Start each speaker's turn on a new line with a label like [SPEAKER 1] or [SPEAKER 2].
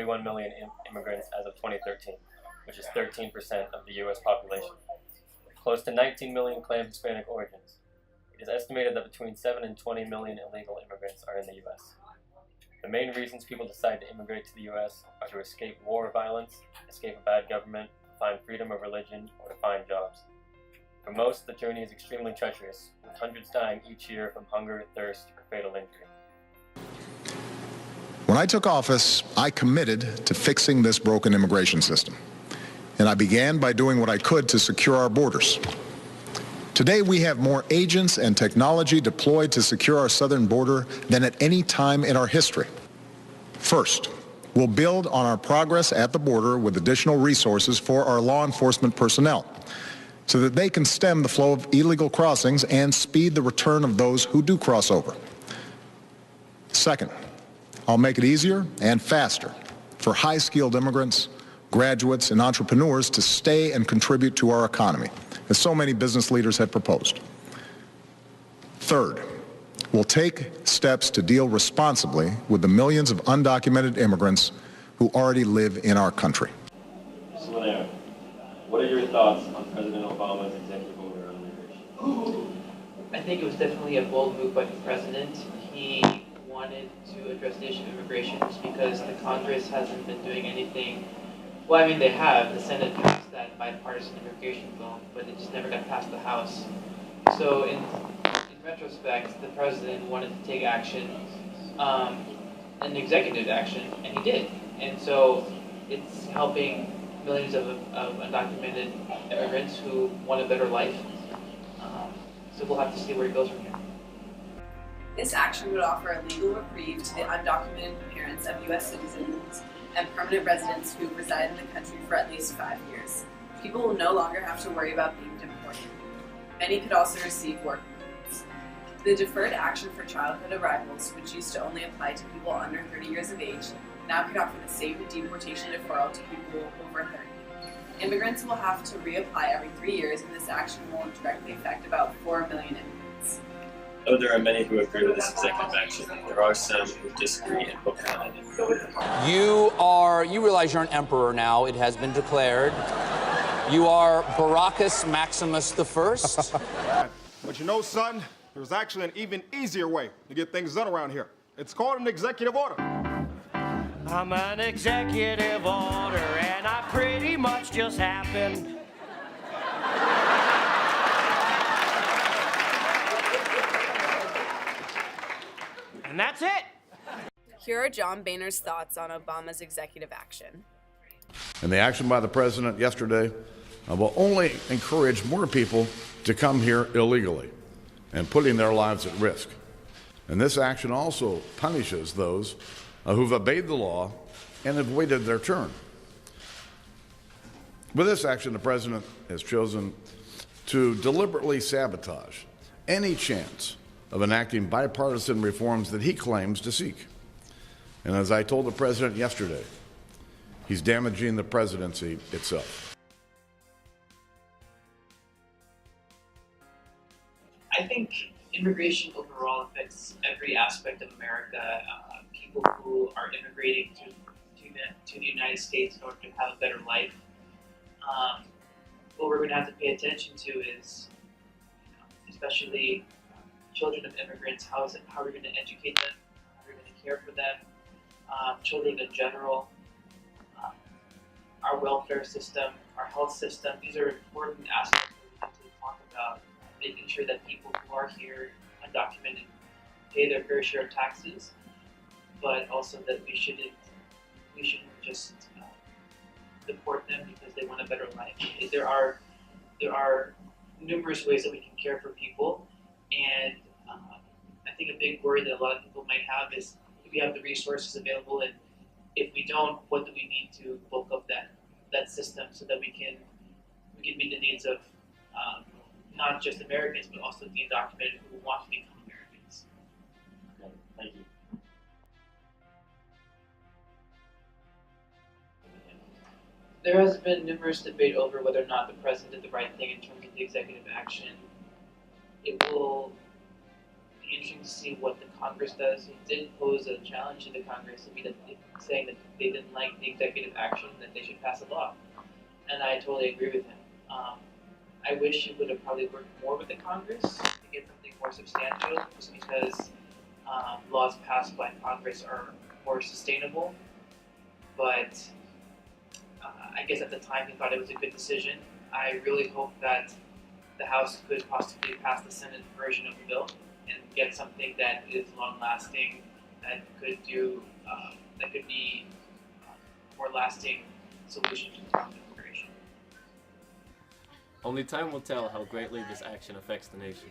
[SPEAKER 1] 21 million immigrants as of 2013, which is 13% of the U.S. population. Close to 19 million claim Hispanic origins. It is estimated that between 7 and 20 million illegal immigrants are in the U.S. The main reasons people decide to immigrate to the U.S. are to escape war or violence, escape a bad government, find freedom of religion, or to find jobs. For most, the journey is extremely treacherous, with hundreds dying each year from hunger, thirst, or fatal injury.
[SPEAKER 2] When I took office, I committed to fixing this broken immigration system. And I began by doing what I could to secure our borders. Today, we have more agents and technology deployed to secure our southern border than at any time in our history. First, we'll build on our progress at the border with additional resources for our law enforcement personnel so that they can stem the flow of illegal crossings and speed the return of those who do cross over. Second, I'll make it easier and faster for high-skilled immigrants, graduates, and entrepreneurs to stay and contribute to our economy, as so many business leaders have proposed. Third, we'll take steps to deal responsibly with the millions of undocumented immigrants who already live in our country.
[SPEAKER 1] What are your thoughts on President Obama's executive order on immigration?
[SPEAKER 3] I think it was definitely a bold move by the president. He wanted to address the issue of immigration just because the Congress hasn't been doing anything. Well, I mean, they have. The Senate passed that bipartisan immigration bill, but it just never got past the House. So in retrospect, the president wanted to take action, an executive action, and he did. And so it's helping millions of undocumented immigrants who want a better life. So we'll have to see where it goes from here.
[SPEAKER 4] This action would offer a legal reprieve to the undocumented parents of U.S. citizens and permanent residents who reside in the country for at least 5 years. People will no longer have to worry about being deported. Many could also receive work permits. The deferred action for childhood arrivals, which used to only apply to people under 30 years of age, now could offer the same deportation deferral to people over 30. Immigrants will have to reapply every 3 years, and this action will directly affect about 4 million immigrants.
[SPEAKER 1] Though there are many who agree with this executive action, there are some who disagree and vote behind it.
[SPEAKER 5] You realize you're an emperor now. It has been declared. You are Baracus Maximus I.
[SPEAKER 6] But you know, son, there's actually an even easier way to get things done around here. It's called an executive order.
[SPEAKER 7] I'm an executive order, and I pretty much just happened. And that's it.
[SPEAKER 4] Here are John Boehner's thoughts on Obama's executive action.
[SPEAKER 8] And the action by the president yesterday will only encourage more people to come here illegally and putting their lives at risk. And this action also punishes those who've obeyed the law and have waited their turn. With this action, the president has chosen to deliberately sabotage any chance of enacting bipartisan reforms that he claims to seek. And as I told the president yesterday, he's damaging the presidency itself.
[SPEAKER 3] I think immigration overall affects every aspect of America. People who are immigrating to the United States in order to have a better life. What we're going to have to pay attention to is, especially children of immigrants, how are we going to educate them, how are we going to care for them, children in general, our welfare system, our health system. These are important aspects that we need to talk about, making sure that people who are here undocumented pay their fair share of taxes, but also that we shouldn't just deport them because they want a better life. There are numerous ways that we can care for people, and I think a big worry that a lot of people might have is if we have the resources available, and if we don't, what do we need to bulk up that system so that we can meet the needs of not just Americans but also the undocumented who want to become Americans.
[SPEAKER 1] Okay, thank you.
[SPEAKER 3] There has been numerous debate over whether or not the president did the right thing in terms of the executive action. The interesting to see what the Congress does. He did pose a challenge to the Congress, saying that they didn't like the executive action, that they should pass a law. And I totally agree with him. I wish he would have probably worked more with the Congress to get something more substantial, just because laws passed by Congress are more sustainable. But I guess at the time he thought it was a good decision. I really hope that the House could possibly pass the Senate version of the bill and get something that is long-lasting, that could be a more lasting solution to the problem of immigration.
[SPEAKER 1] Only time will tell how greatly this action affects the nation.